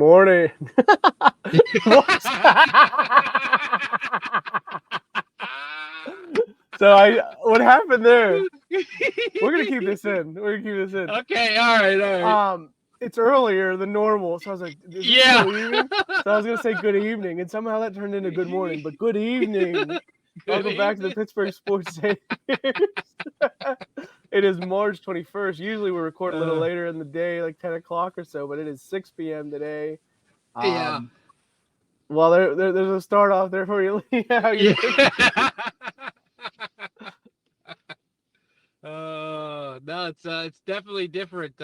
morning. What? What happened there? We're gonna keep this in. We're gonna keep this in. Okay, all right. It's earlier than normal, so I was like, "Is it Yeah. still evening?" So I was gonna say good evening, and somehow that turned into good morning. But good evening. Good Welcome back to the evening. Pittsburgh Sports Saviors. It is March 21st. Usually we record a little Uh, later in the day, like 10 o'clock or so, but it is 6 p.m. today. yeah. Um, well, there's a start off there for you. How you Yeah. doing? No, it's definitely different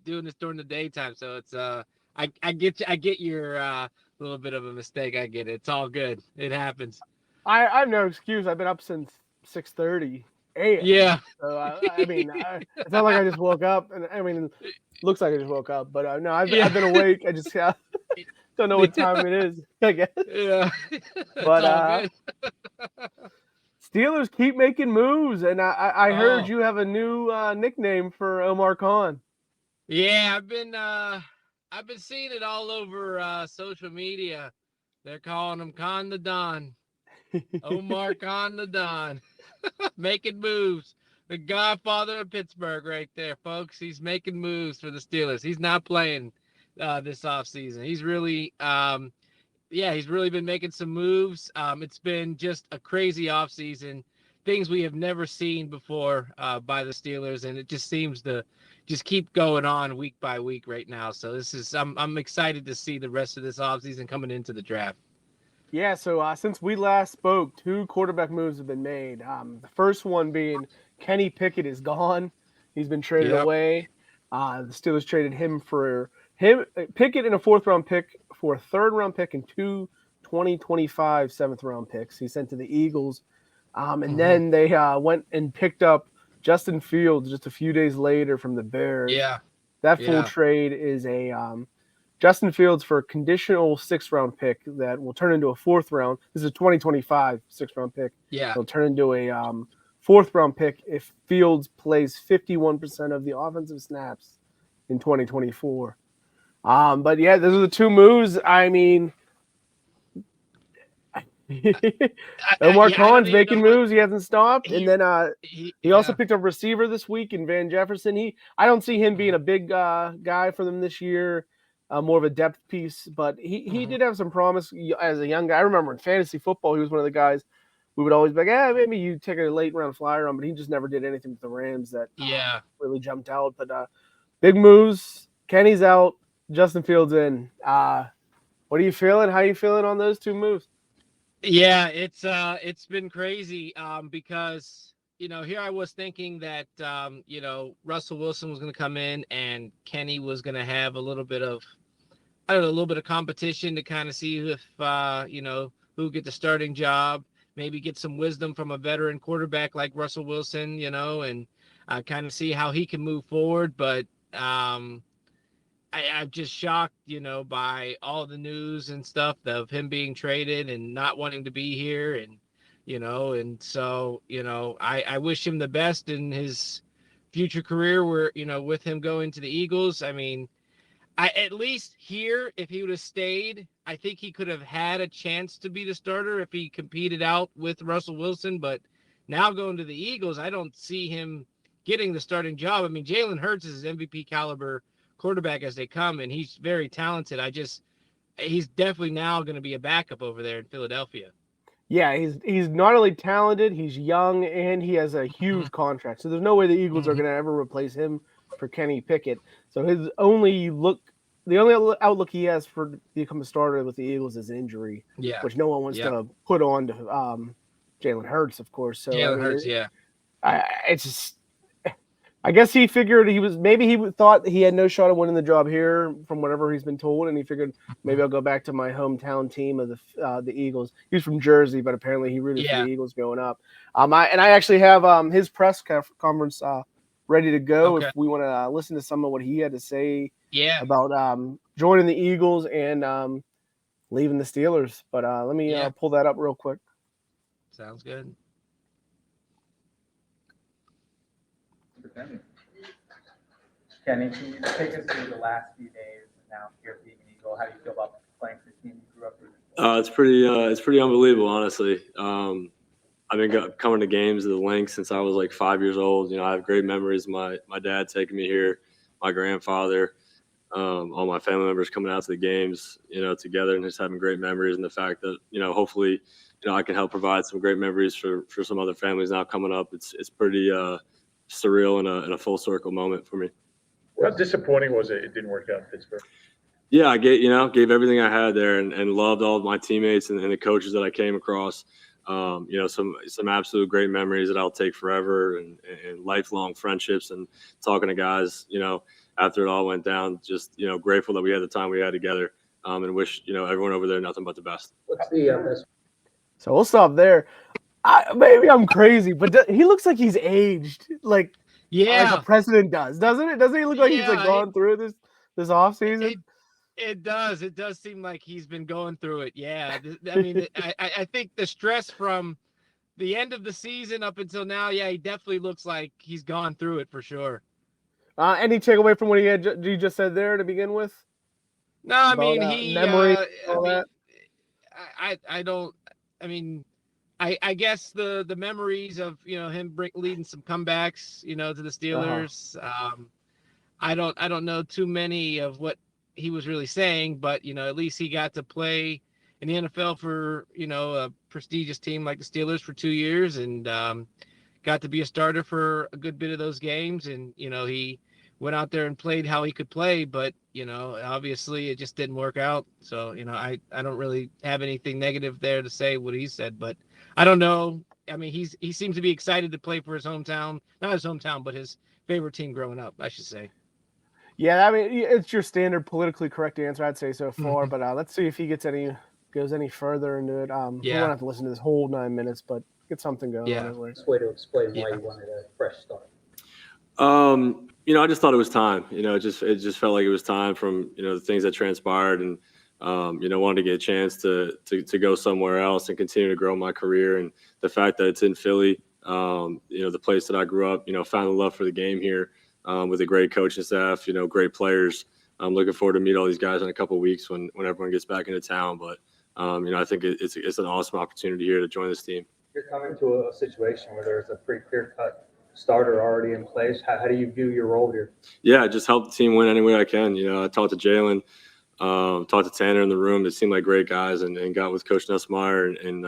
doing this during the daytime. So it's I get your little bit of a mistake. I get it. It's all good. It happens. I have no excuse. I've been up since 6:30 a.m. Yeah. So it's not like I just woke up, and I mean, it looks like I just woke up, but no, Yeah. I've been awake. I just don't know what time it is, I guess. Yeah. It's But all good. Steelers keep making moves, and I heard Oh. you have a new nickname for Omar Kahn. Yeah, I've been seeing it all over social media. They're calling him Kahn the Don. Omar Kahn the Don. Making moves. The godfather of Pittsburgh right there, folks. He's making moves for the Steelers. He's not playing this offseason. He's really been making some moves. It's been just a crazy offseason. Things we have never seen before by the Steelers, and it just seems to just keep going on week by week right now. So I'm excited to see the rest of this offseason coming into the draft. Yeah, so since we last spoke, two quarterback moves have been made. The first one being Kenny Pickett is gone; he's been traded Yep. away. The Steelers traded him Pickett in a fourth round pick for a third round pick and two 2025 seventh round picks. He sent to the Eagles, and Mm-hmm. then they went and picked up Justin Fields just a few days later from the Bears. Yeah. That full Yeah. trade is a Justin Fields for a conditional sixth round pick that will turn into a fourth round. This is a 2025 sixth round pick. Yeah. It'll turn into a fourth round pick if Fields plays 51% of the offensive snaps in 2024. But yeah, those are the two moves. I mean, Omar I don't Khan's even making know what moves. He hasn't stopped. And he then he also yeah. picked up receiver this week in Van Jefferson. I don't see him being a big guy for them this year, more of a depth piece. But he Mhm. did have some promise as a young guy. I remember in fantasy football, he was one of the guys we would always be like, maybe you take a late round flyer on, but he just never did anything with the Rams that Yeah. really jumped out. But big moves. Kenny's out. Justin Fields in. What are you feeling? How are you feeling on those two moves? Yeah, it's been crazy because here I was thinking that Russell Wilson was going to come in and Kenny was going to have a little bit of I don't know, a little bit of competition to kind of see if who get the starting job, maybe get some wisdom from a veteran quarterback like Russell Wilson, and kind of see how he can move forward, but I'm just shocked, by all the news and stuff of him being traded and not wanting to be here. And so, I wish him the best in his future career where, with him going to the Eagles. I mean, at least here, if he would have stayed, I think he could have had a chance to be the starter if he competed out with Russell Wilson. But now going to the Eagles, I don't see him getting the starting job. I mean, Jalen Hurts is MVP caliber quarterback as they come, and he's very talented. He's definitely now going to be a backup over there in Philadelphia. Yeah, he's not only talented, he's young, and he has a Mhm. huge contract. So there's no way the Eagles are Mhm. going to ever replace him for Kenny Pickett. So the only outlook he has for become a starter with the Eagles is injury, Yeah. which no one wants Yeah. to put on to Jalen Hurts, of course. So I Jalen mean, Hurts. Yeah. it's just I guess he figured he thought he had no shot of winning the job here from whatever he's been told, and he figured maybe Mhm. I'll go back to my hometown team of the Eagles. He's from Jersey, but apparently he rooted for the Yeah. Eagles growing up. I actually have his press conference ready to go if Okay. we want to listen to some of what he had to say Yeah. about joining the Eagles and leaving the Steelers. But let me Yeah. pull that up real quick. Sounds good. Kenny, can you take us through the last few days and now here being an ago. How do you feel about playing for the team you grew up with? It's pretty unbelievable, honestly. I've been coming to games at the Link since I was like 5 years old. I have great memories. My dad taking me here, my grandfather, all my family members coming out to the games, together, and just having great memories. And the fact that, hopefully, I can help provide some great memories for some other families now coming up. It's pretty surreal and a full circle moment for me. How disappointing was it didn't work out in Pittsburgh? Yeah, I gave everything I had there and loved all of my teammates and the coaches that I came across. Some absolute great memories that I'll take forever and lifelong friendships and talking to guys, after it all went down, just, grateful that we had the time we had together, and wish, everyone over there nothing but the best. What's the best? So we'll stop there. Maybe I'm crazy, but he looks like he's aged, like a president does, doesn't it? Doesn't he look like he's gone through this off season? It does. It does seem like he's been going through it. Yeah. I mean, I think the stress from the end of the season up until now, yeah, he definitely looks like he's gone through it for sure. Any takeaway from what you just said there to begin with? No, I About, mean, memory, I guess the memories of, him leading some comebacks, to the Steelers. I don't know too many of what he was really saying, but at least he got to play in the NFL for a prestigious team like the Steelers for 2 years, and got to be a starter for a good bit of those games. And he went out there and played how he could play, but obviously it just didn't work out. So I don't really have anything negative there to say what he said, but I don't know. I mean, he seems to be excited to play for his hometown, not his hometown, but his favorite team growing up, I should say. Yeah, I mean, it's your standard politically correct answer, I'd say so far. But let's see if he goes any further into it. We won't have to listen to this whole 9 minutes, but get something going on it. Best way to explain why you wanted a fresh start. I just thought it was time. It just felt like it was time from the things that transpired, and wanted to get a chance to go somewhere else and continue to grow my career. And the fact that it's in Philly, the place that I grew up, found a love for the game here. With a great coaching staff, great players. I'm looking forward to meet all these guys in a couple of weeks when everyone gets back into town. But, I think it's an awesome opportunity here to join this team. You're coming to a situation where there's a pretty clear-cut starter already in place. How do you view your role here? Yeah, just help the team win any way I can. I talked to Jalen, talked to Tanner in the room. They seemed like great guys, and got with Coach Nussmeier and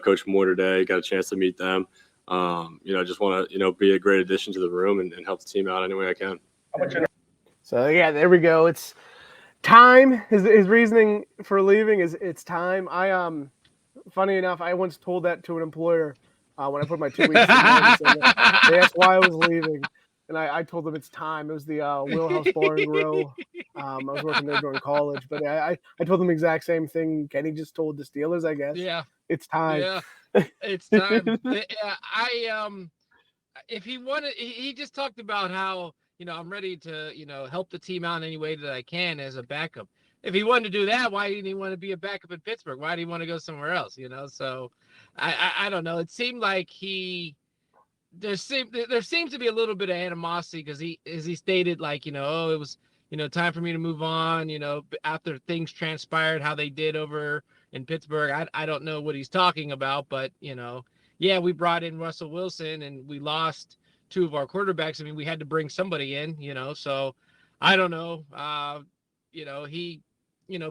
Coach Moore today. Got a chance to meet them. Just want to, be a great addition to the room and help the team out any way I can. So, yeah, there we go. It's time. His reasoning for leaving is it's time. Funny enough, I once told that to an employer when I put my 2 weeks in. They asked why I was leaving, and I told them it's time. It was the Wheelhouse Bar and Grill. I was working there during college, but I told them the exact same thing Kenny just told the Steelers, I guess. Yeah. It's time. Yeah. It's time. If he wanted, he just talked about how, I'm ready to, help the team out in any way that I can as a backup. If he wanted to do that, why didn't he want to be a backup in Pittsburgh? Why did he want to go somewhere else? So I don't know. It seemed like there seems to be a little bit of animosity because as he stated, like, it was, time for me to move on, after things transpired, how they did over in Pittsburgh. I don't know what he's talking about, but, we brought in Russell Wilson and we lost two of our quarterbacks. I mean, we had to bring somebody in, so I don't know. He,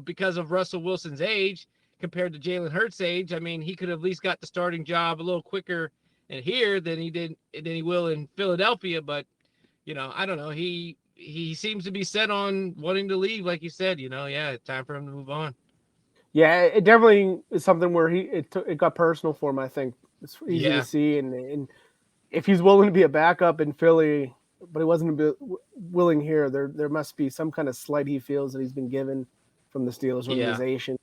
because of Russell Wilson's age compared to Jalen Hurts' age, I mean, he could have at least got the starting job a little quicker in here than he will in Philadelphia. But, I don't know. He seems to be set on wanting to leave, like you said, it's time for him to move on. Yeah, it definitely is something where it got personal for him, I think. It's easy to see. And if he's willing to be a backup in Philly, but he wasn't willing here, there must be some kind of slight he feels that he's been given from the Steelers organization.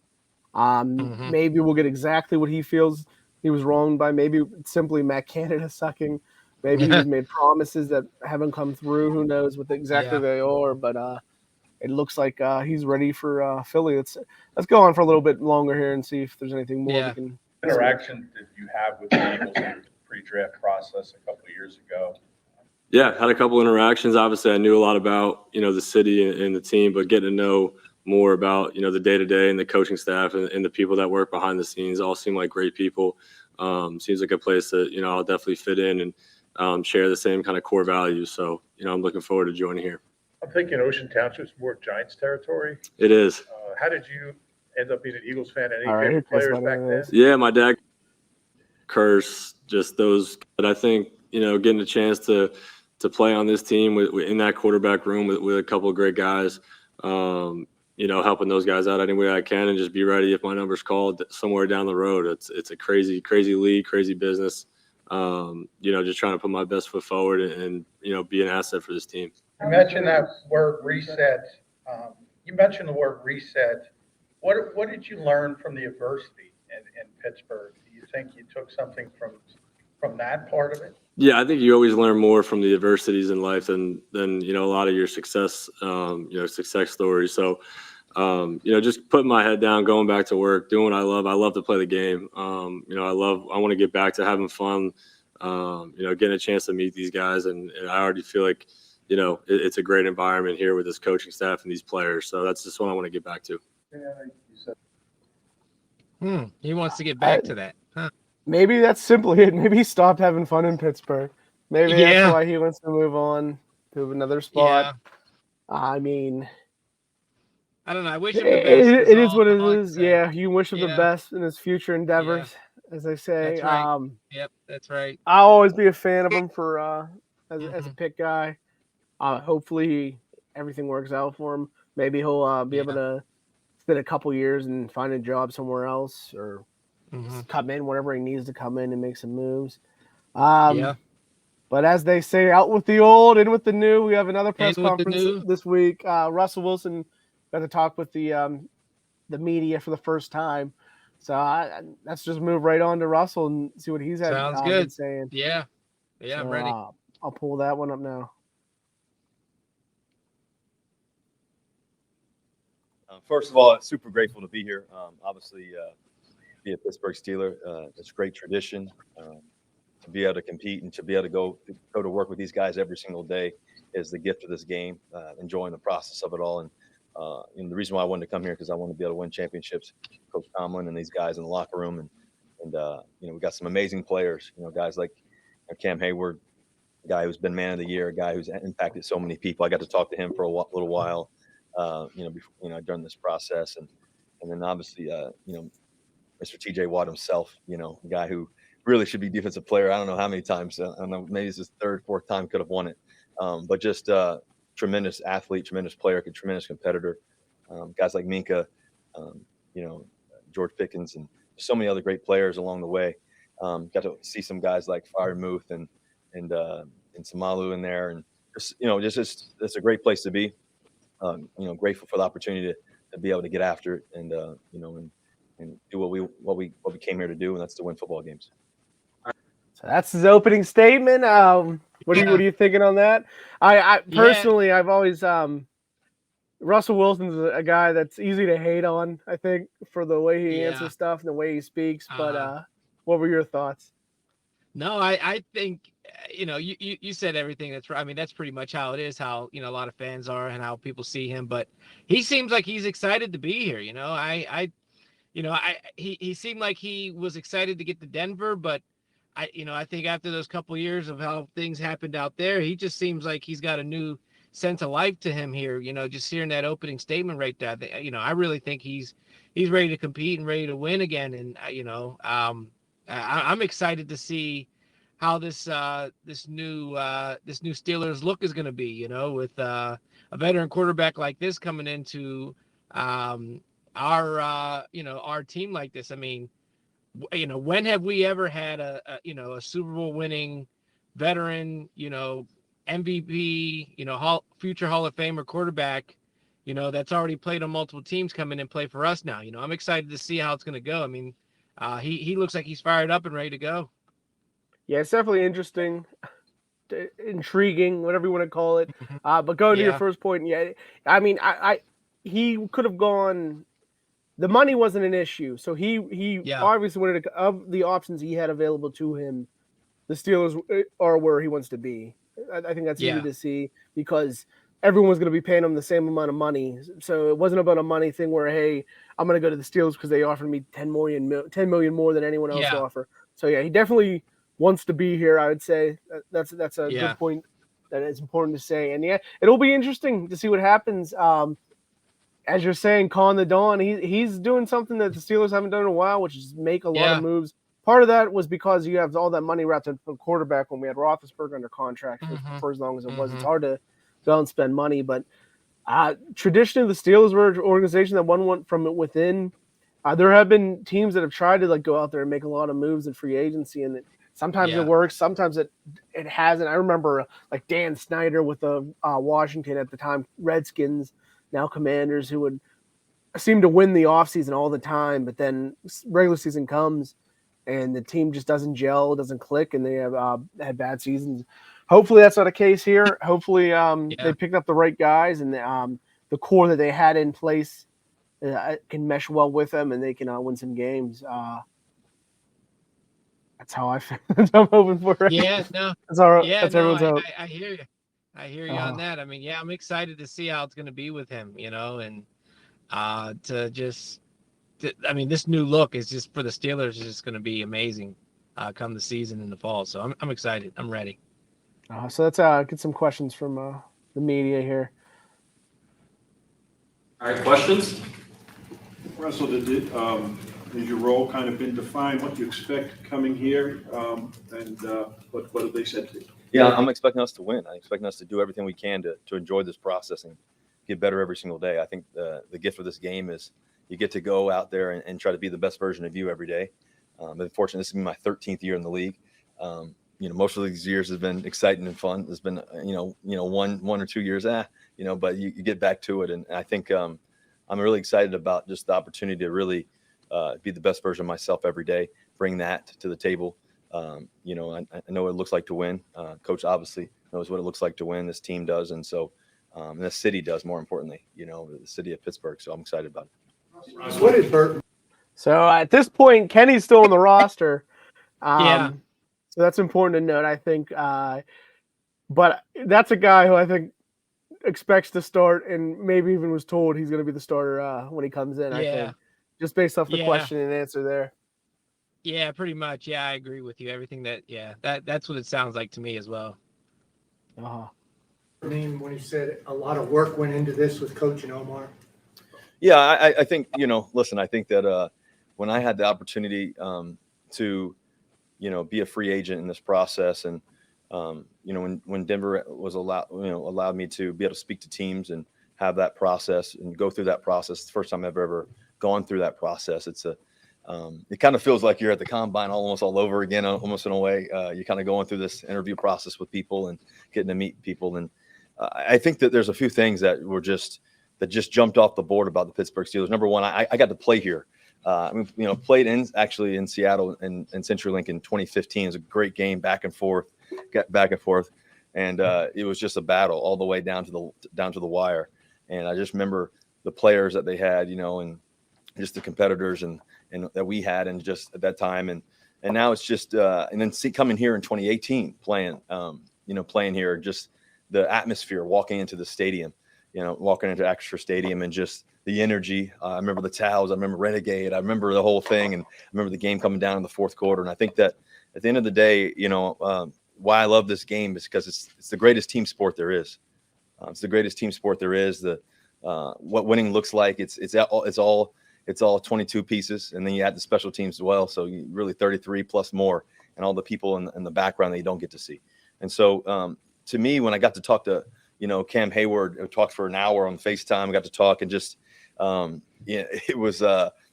Maybe we'll get exactly what he feels he was wronged by. Maybe it's simply Matt Canada sucking. Maybe he was made promises that haven't come through. Who knows what exactly they are, but it looks like he's ready for Philly. Let's go on for a little bit longer here and see if there's anything more we can. Interaction did you have with the Eagles in the pre-draft process a couple of years ago? Yeah, had a couple interactions. Obviously, I knew a lot about the city and the team, but getting to know more about, the day-to-day and the coaching staff and the people that work behind the scenes. All seem like great people. Seems like a place that, I'll definitely fit in and share the same kind of core values. So, I'm looking forward to joining here. I'm thinking Ocean Township's more Giants territory. It is. How did you end up being an Eagles fan? Any All right, favorite here's players what back it then? is. Yeah, my dad curse, just those. But I think, getting a chance to play on this team in that quarterback room with a couple of great guys, helping those guys out any way I can and just be ready if my number's called somewhere down the road. It's a crazy, crazy league, crazy business. Just trying to put my best foot forward and be an asset for this team. You mentioned that word reset. You mentioned the word reset. What did you learn from the adversity in Pittsburgh? Do you think you took something from that part of it? Yeah, I think you always learn more from the adversities in life than a lot of your success success stories. So just putting my head down, going back to work, doing what I love. I love to play the game. I want to get back to having fun. Getting a chance to meet these guys, and I already feel like it's a great environment here with this coaching staff and these players. So that's just what I want to get back to. He wants to get back to that. Huh? Maybe that's simply it. Maybe he stopped having fun in Pittsburgh. Maybe that's why he wants to move on to another spot. Yeah. I mean, I don't know. I wish him the best. It is what it is. Yeah, you wish him the best in his future endeavors, as they say. That's right. Yep, that's right. I'll always be a fan of him for as a Pitt guy. Hopefully everything works out for him. Maybe he'll be able to spend a couple years and find a job somewhere else, or come in whenever he needs to come in and make some moves. But as they say, out with the old, in with the new. We have another press conference this week. Russell Wilson got to talk with the media for the first time. So let's just move right on to Russell and see what he's been saying. Yeah, I'm ready. I'll pull that one up now. First of all, I'm super grateful to be here. Obviously, be a Pittsburgh Steeler, it's a great tradition. To be able to compete and to be able to go to work with these guys every single day is the gift of this game. Enjoying the process of it all, and the reason why I wanted to come here because I want to be able to win championships. Coach Tomlin and these guys in the locker room, and we got some amazing players. Guys like Cam Hayward, a guy who's been man of the year, a guy who's impacted so many people. I got to talk to him for a little while, before, during this process, and then obviously, Mr. TJ Watt himself, a guy who really should be defensive player. I don't know how many times. I don't know, maybe it's his third, fourth time could have won it. But just tremendous athlete, tremendous player, tremendous competitor. Guys like Minka, George Pickens, and so many other great players along the way. Got to see some guys like Freiermuth and Samalu in there, and just it's a great place to be. Grateful for the opportunity to be able to get after it and do what we came here to do, and that's to win football games. So that's his opening statement. What are you thinking on that? I personally, I've always Russell Wilson's a guy that's easy to hate on. I think for the way he answers stuff and the way he speaks. But what were your thoughts? No, I think you said everything. That's right. I mean, that's pretty much how it is. How a lot of fans are and how people see him. But he seems like he's excited to be here. He seemed like he was excited to get to Denver, but I think after those couple of years of how things happened out there, he just seems like he's got a new sense of life to him here. Just hearing that opening statement right there, I really think he's ready to compete and ready to win again. And I'm excited to see how this new Steelers look is going to be. With a veteran quarterback like this coming into our team like this. I mean, when have we ever had a Super Bowl winning veteran, MVP, future Hall of Famer quarterback, that's already played on multiple teams come in and play for us now. I'm excited to see how it's going to go. I mean, he looks like he's fired up and ready to go. Yeah, it's definitely interesting, intriguing, whatever you want to call it. But going to your first point, I mean, he could have gone. The money wasn't an issue, so he obviously wanted to, of the options he had available to him, the Steelers are where he wants to be. I think that's easy to see because everyone was going to be paying him the same amount of money. So it wasn't about a money thing where, hey, I'm going to go to the Steelers because they offered me $10 million more than anyone else Yeah. offer. So yeah, he definitely wants to be here. I would say that's a Yeah. good point that is important to say. And yeah, it'll be interesting to see what happens. As you're saying, Kahn the Don, he's doing something that the Steelers haven't done in a while, which is make a lot of moves. Part of that was because you have all that money wrapped up for quarterback when we had Roethlisberger under contract for as long as it was. It's hard to go out and spend money, but traditionally the Steelers were an organization that went from within. There have been teams that have tried to like go out there and make a lot of moves in free agency, and sometimes it works, sometimes it hasn't. I remember like Dan Snyder with the Washington at the time Redskins, now Commanders, who would seem to win the offseason all the time, but then regular season comes and the team just doesn't gel, doesn't click, and they have had bad seasons. Hopefully that's not the case here. Hopefully they picked up the right guys, and the core that they had in place can mesh well with them, and they can win some games. That's how I feel. That's what I'm hoping for. Right? Yeah, no. That's all. Yeah, that's no, everyone's hope. I hear you. I hear you on that. I mean, yeah, I'm excited to see how it's going to be with him, and I mean, this new look is just for the Steelers is just going to be amazing come the season in the fall. So I'm excited. I'm ready. So let's get some questions from the media here. All right, questions? Russell, has your role kind of been defined, what you expect coming here, and what have they said to you? Yeah, I'm expecting us to win. I'm expecting us to do everything we can to enjoy this process and get better every single day. I think the gift of this game is you get to go out there and try to be the best version of you every day. I'm fortunate this is my 13th year in the league. Most of these years has been exciting and fun. There's been, one or 2 years, but you get back to it. And I think I'm really excited about just the opportunity to really be the best version of myself every day, bring that to the table. I know what it looks like to win. Coach obviously knows what it looks like to win. This team does. And so this city does, more importantly, the city of Pittsburgh. So I'm excited about it. What did Burton? So at this point, Kenny's still on the roster. Yeah. So that's important to note, I think. But that's a guy who I think expects to start and maybe even was told he's going to be the starter when he comes in, I think. Just based off the question and answer there. Yeah, pretty much. Yeah, I agree with you. Everything that's what it sounds like to me as well. I mean, when you said a lot of work went into this with Coach and Omar. Yeah, I think, listen, I think that when I had the opportunity to, be a free agent in this process and, when Denver was allowed me to be able to speak to teams and have that process and go through that process, it's the first time I've ever gone through that process. It's it kind of feels like you're at the combine almost all over again, almost in a way. You're kind of going through this interview process with people and getting to meet people. And I think that there's a few things that just jumped off the board about the Pittsburgh Steelers. Number one, I got to play here. Played in Seattle and CenturyLink in 2015. It was a great game, back and forth, and it was just a battle all the way down to the wire. And I just remember the players that they had, and just the competitors and that we had, and just at that time, and now it's just and then coming here in 2018, playing here, just the atmosphere, walking into the stadium. Walking into Acrisure Stadium and just the energy. I remember the towels. I remember Renegade. I remember the whole thing. And I remember the game coming down in the fourth quarter. And I think that at the end of the day, why I love this game is because it's the greatest team sport there is. It's the greatest team sport there is. What winning looks like. It's all 22 pieces. And then you add the special teams as well. So you really 33 plus more, and all the people in the background that you don't get to see. And so to me, when I got to talk to Cam Hayward, we talked for an hour on FaceTime. I got to talk and just, it was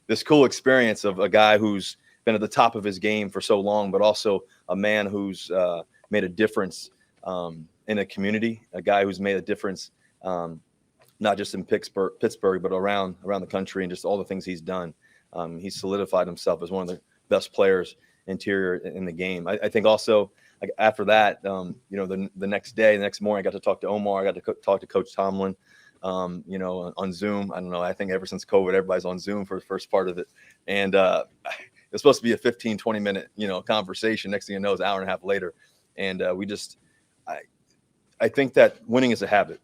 this cool experience of a guy who's been at the top of his game for so long, but also a man who's made a difference in a community, a guy who's made a difference not just in Pittsburgh, but around the country, and just all the things he's done. He's solidified himself as one of the best players interior in the game. I think also, like after that, the next morning, I got to talk to Omar. I got to talk to Coach Tomlin, on Zoom. I don't know. I think ever since COVID, everybody's on Zoom for the first part of it. And it's supposed to be a 15, 20-minute, conversation. Next thing you know, it's an hour and a half later. And I think that winning is a habit.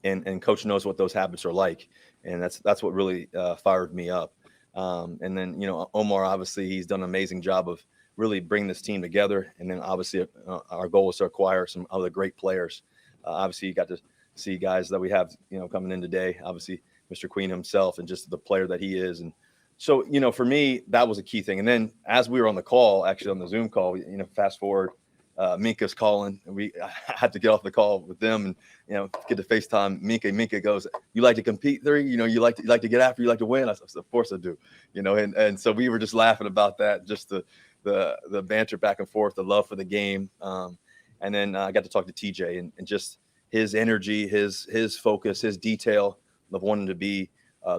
and coach knows what those habits are like. And that's what really fired me up. And then, Omar, obviously he's done an amazing job of really bringing this team together. And then obviously our goal is to acquire some other great players. Obviously you got to see guys that we have, coming in today, obviously Mr. Queen himself and just the player that he is. And so, for me, that was a key thing. And then as we were on the call, actually on the Zoom call, fast forward, Minka's calling, and I had to get off the call with them and, get to FaceTime Minka. Minka goes, "You like to compete, you like to get after, you like to win?" I said, "Of course I do." And so we were just laughing about that, just the banter back and forth, the love for the game. And then I got to talk to TJ and just his energy, his focus, his detail of wanting to be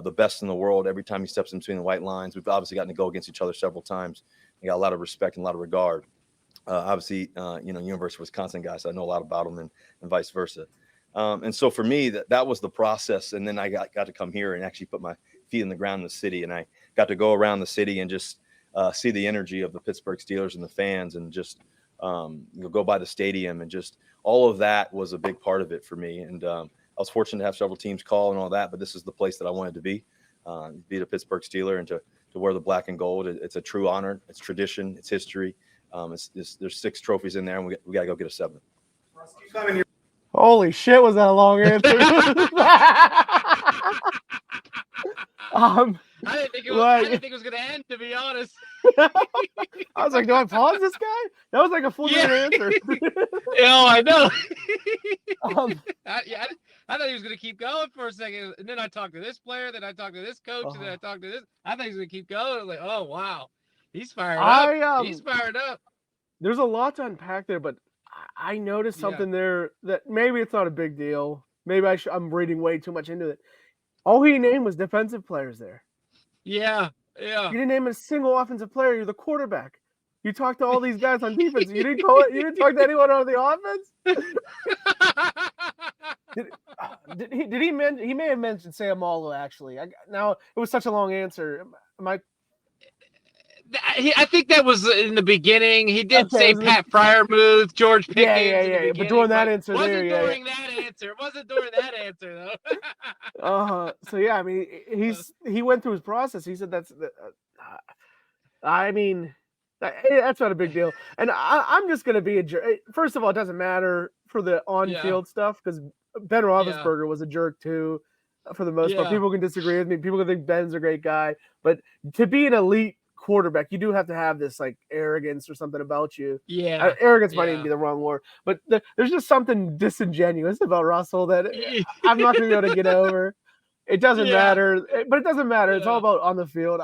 the best in the world every time he steps in between the white lines. We've obviously gotten to go against each other several times. We got a lot of respect and a lot of regard. Obviously, University of Wisconsin guys, I know a lot about them and vice versa. And so for me, that was the process. And then I got to come here and actually put my feet in the ground in the city. And I got to go around the city and just see the energy of the Pittsburgh Steelers and the fans and just go by the stadium. And just all of that was a big part of it for me. And I was fortunate to have several teams call and all that, but this is the place that I wanted to be the Pittsburgh Steeler and to wear the black and gold. It's a true honor. It's tradition. It's history. There's 6 trophies in there, and we got to go get a 7th. Holy shit, was that a long answer? I didn't think it was going to end, to be honest. I was like, do I pause this guy? That was like a full minute answer. Oh, I know. I thought he was going to keep going for a second. And then I talked to this player, then I talked to this coach, and then I talked to this. I thought he was going to keep going. I was like, oh, wow. He's fired up. He's fired up. There's a lot to unpack there, but I noticed something there that maybe it's not a big deal. Maybe I'm reading way too much into it. All he named was defensive players there. Yeah. You didn't name a single offensive player. You're the quarterback. You talked to all these guys on defense. You didn't talk to anyone on the offense. Did he mention? He may have mentioned Sayamalu actually. Now it was such a long answer. I think that was in the beginning. He did say Pat Fryermuth, George Pickett. Yeah. But during that answer, It wasn't during that answer, though. So yeah, I mean, he went through his process. He said that's not a big deal. And I'm just gonna be a jerk. First of all, it doesn't matter for the on-field stuff because Ben Roethlisberger was a jerk too, for the most part. People can disagree with me. People can think Ben's a great guy, but to be an elite quarterback, you do have to have this like arrogance or something about you. Arrogance might even be the wrong word, but there's just something disingenuous about Russell that I'm not gonna be able to get over. It doesn't matter, but it doesn't matter. It's all about on the field.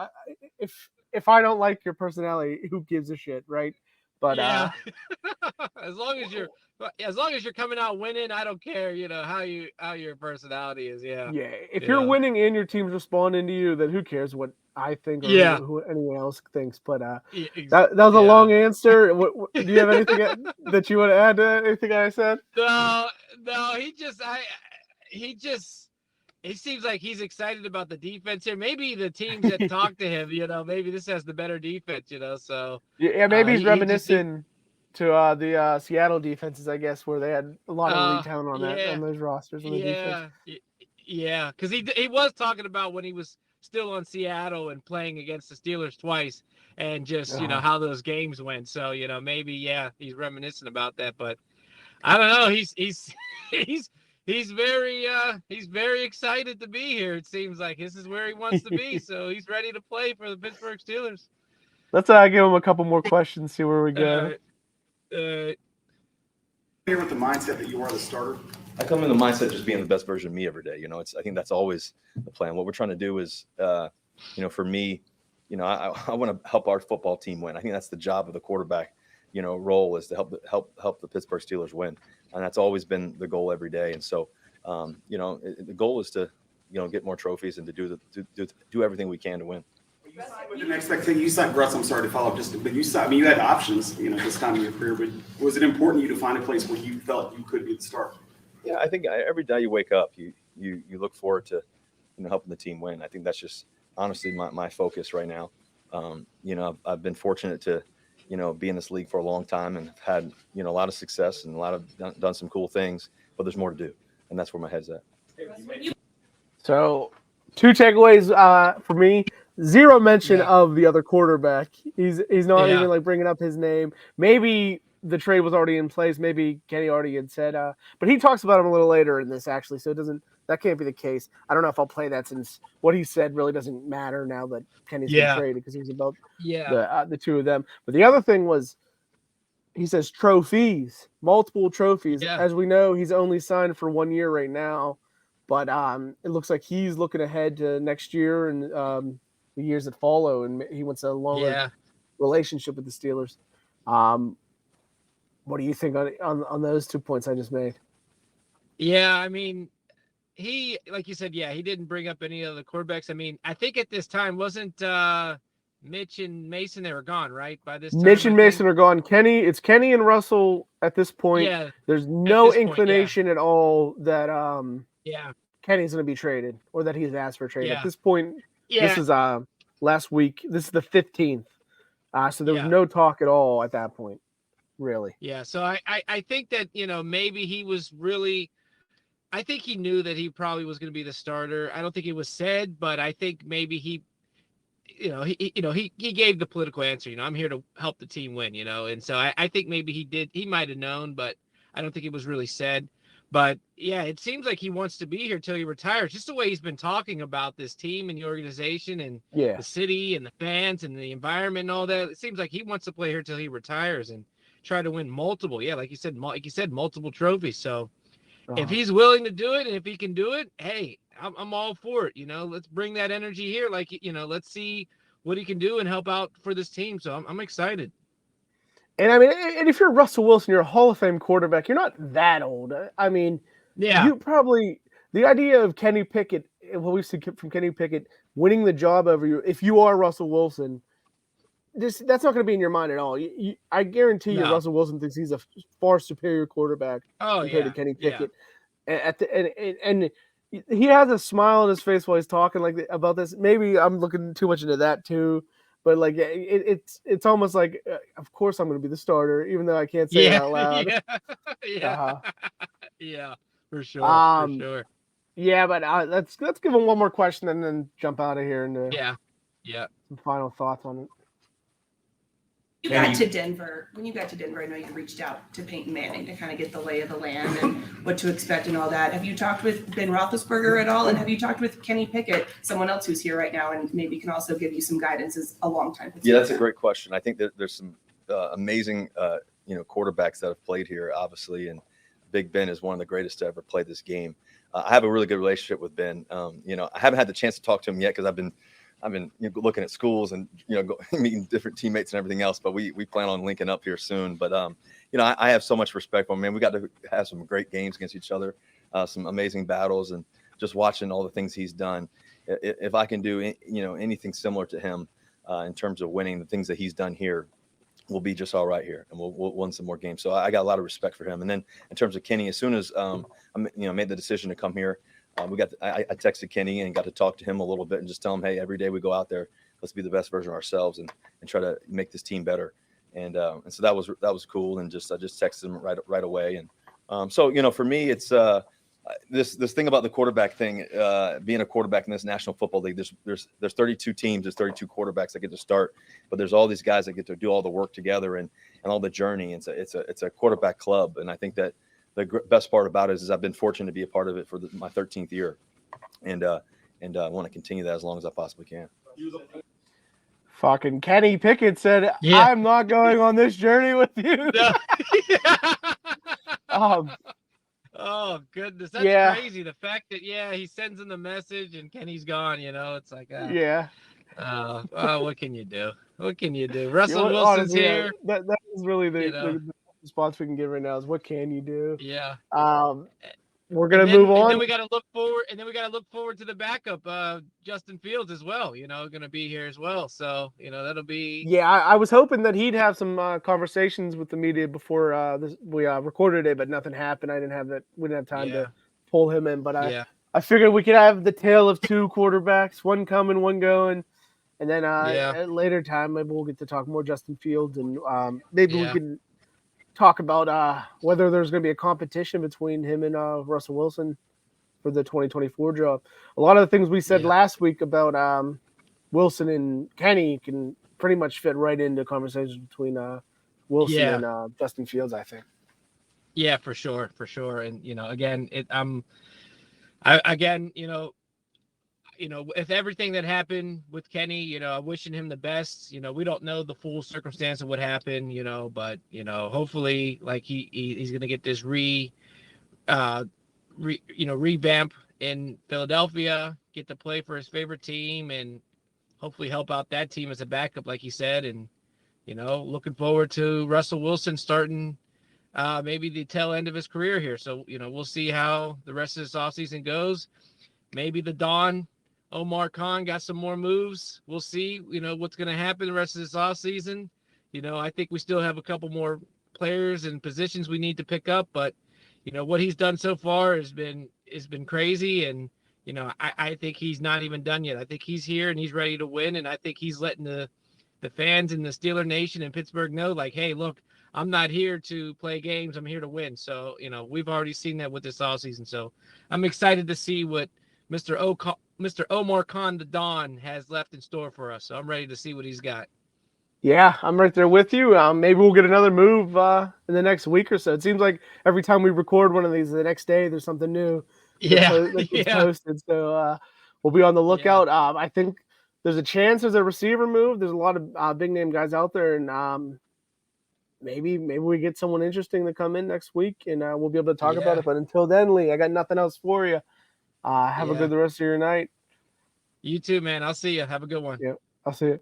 If I don't like your personality, who gives a shit, right? But as long as you're coming out winning, I don't care. How your personality is. If you're winning and your team's responding to you, then who cares what I think or who anyone else thinks. But that was a long answer. Do you have anything that you want to add to anything I said? No. He seems like he's excited about the defense here. Maybe the teams that talk to him, maybe this has the better defense, so. Yeah, maybe he's reminiscing to the Seattle defenses, I guess, where they had a lot of elite talent on those rosters. On the defense. Yeah, because he was talking about when he was still on Seattle and playing against the Steelers twice, and just how those games went. So maybe he's reminiscing about that, but I don't know. He's very excited to be here. It seems like this is where he wants to be. So he's ready to play for the Pittsburgh Steelers. Let's give him a couple more questions, see where we go. Here with the mindset that you are the starter. I come in the mindset just being the best version of me every day. I think that's always the plan. What we're trying to do is, for me, I want to help our football team win. I think that's the job of the quarterback, role is to help the Pittsburgh Steelers win. And that's always been the goal every day. And so, the goal is to, get more trophies and to do everything we can to win. With the next thing you signed, Russ, I'm sorry to follow up but you had options, this time of your career, but was it important to you to find a place where you felt you could be the starter? Yeah, I think every day you wake up, you look forward to, helping the team win. I think that's just honestly my focus right now. I've been fortunate to, be in this league for a long time and had, a lot of success and done some cool things, but there's more to do. And that's where my head's at. So 2 takeaways for me. 0 mention of the other quarterback. He's not even like bringing up his name. Maybe the trade was already in place. Maybe Kenny already had said, but he talks about him a little later in this actually. So that can't be the case. I don't know if I'll play that since what he said really doesn't matter now that Kenny's been traded because it was about the 2 of them. But the other thing was, he says trophies, multiple trophies. Yeah. As we know, he's only signed for 1 year right now, but it looks like he's looking ahead to next year and the years that follow, and he wants a longer relationship with the Steelers. What do you think on those 2 points I just made? Yeah, I mean, he, like you said, he didn't bring up any of the quarterbacks. I mean, I think at this time wasn't Mitch and Mason, they were gone, right? By this time, Mitch and Mason are gone. It's Kenny and Russell at this point. Yeah, there's no point, inclination at all that Kenny's going to be traded or that he's asked for trade. At this point, this is last week. This is the 15th. So there was no talk at all at that point, really. Yeah, so I think that, maybe he was really – I think he knew that he probably was going to be the starter. I don't think it was said, but I think maybe he gave the political answer. I'm here to help the team win, and so I think maybe he might have known, but I don't think it was really said. But yeah, it seems like he wants to be here till he retires. Just the way he's been talking about this team and the organization and the city and the fans and the environment and all that. It seems like he wants to play here till he retires and try to win multiple. Yeah, like you said, multiple trophies. So if he's willing to do it and if he can do it, hey, I'm all for it. Let's bring that energy here. Like, let's see what he can do and help out for this team. So I'm excited. And I mean, and if you're Russell Wilson, you're a Hall of Fame quarterback. You're not that old. I mean, you probably the idea of Kenny Pickett, what we've seen from Kenny Pickett winning the job over you. If you are Russell Wilson, that's not going to be in your mind at all. I guarantee you, Russell Wilson thinks he's a far superior quarterback compared to Kenny Pickett. And he has a smile on his face while he's talking about this. Maybe I'm looking too much into that too. But it's almost like, of course I'm going to be the starter, even though I can't say it out loud. Yeah, for sure. For sure. Yeah, but let's give him one more question and then jump out of here and some final thoughts on it. When you got to Denver, I know you reached out to Peyton Manning to kind of get the lay of the land and what to expect and all that. Have you talked with Ben Roethlisberger at all? And have you talked with Kenny Pickett, someone else who's here right now and maybe can also give you some guidance as a long time? Yeah, that's a great question. I think that there's some amazing, quarterbacks that have played here, obviously, and Big Ben is one of the greatest to ever play this game. I have a really good relationship with Ben. I haven't had the chance to talk to him yet because I've been looking at schools and meeting different teammates and everything else. But we plan on linking up here soon. But I have so much respect for him. Man, we got to have some great games against each other, some amazing battles, and just watching all the things he's done. If I can do anything similar to him in terms of winning the things that he's done here, we'll be just all right here, and we'll win some more games. So I got a lot of respect for him. And then in terms of Kenny, as soon as I made the decision to come here. I texted Kenny and got to talk to him a little bit and just tell him, hey, every day we go out there, let's be the best version of ourselves and try to make this team better. And so that was cool. And I just texted him right away. And so for me, it's this thing about the quarterback thing, being a quarterback in this National Football League. There's 32 teams, there's 32 quarterbacks that get to start, but there's all these guys that get to do all the work together and all the journey. It's a quarterback club, and I think that. The best part about it is I've been fortunate to be a part of it for my 13th year, and I want to continue that as long as I possibly can. Fucking Kenny Pickett said, "I'm not going on this journey with you." Oh goodness, that's crazy. The fact that he sends him the message and Kenny's gone. It's like what can you do? What can you do? Russell Wilson's here. That is really the response we can give right now is what can you do? Yeah. We're gonna move on. And then we got to look forward to the backup, Justin Fields as well. Going to be here as well. So that'll be. Yeah, I was hoping that he'd have some conversations with the media before we recorded it, but nothing happened. I didn't have that. We didn't have time to pull him in, but I figured we could have the tale of two quarterbacks, one coming, one going. And then at a later time, maybe we'll get to talk more Justin Fields, and maybe we can talk about whether there's going to be a competition between him and Russell Wilson for the 2024 job. A lot of the things we said Yeah. last week about Wilson and Kenny can pretty much fit right into conversations between Wilson Yeah. and Justin Fields, I think. Yeah, for sure. And again, with everything that happened with Kenny, I'm wishing him the best. We don't know the full circumstance of what happened, but hopefully, like he's gonna get this revamp in Philadelphia, get to play for his favorite team, and hopefully help out that team as a backup, like he said. And looking forward to Russell Wilson starting maybe the tail end of his career here. So we'll see how the rest of this offseason goes. Maybe the Don, Omar Kahn, got some more moves. We'll see, what's going to happen the rest of this offseason. I think we still have a couple more players and positions we need to pick up, but what he's done so far has been crazy. And I think he's not even done yet. I think he's here and he's ready to win, and I think he's letting the fans in the Steeler Nation in Pittsburgh know, like, hey, look, I'm not here to play games. I'm here to win. So, we've already seen that with this offseason. So I'm excited to see what Mr. Omar Kahn the Don has left in store for us. So I'm ready to see what he's got. Yeah, I'm right there with you. Maybe we'll get another move in the next week or so. It seems like every time we record one of these, the next day there's something new that gets posted. So we'll be on the lookout. I think there's a chance there's a receiver move. There's a lot of big name guys out there, and maybe we get someone interesting to come in next week, and we'll be able to talk about it. But until then, Lee, I got nothing else for you. Have a good the rest of your night. You too, man. I'll see you. Have a good one. Yep, I'll see you.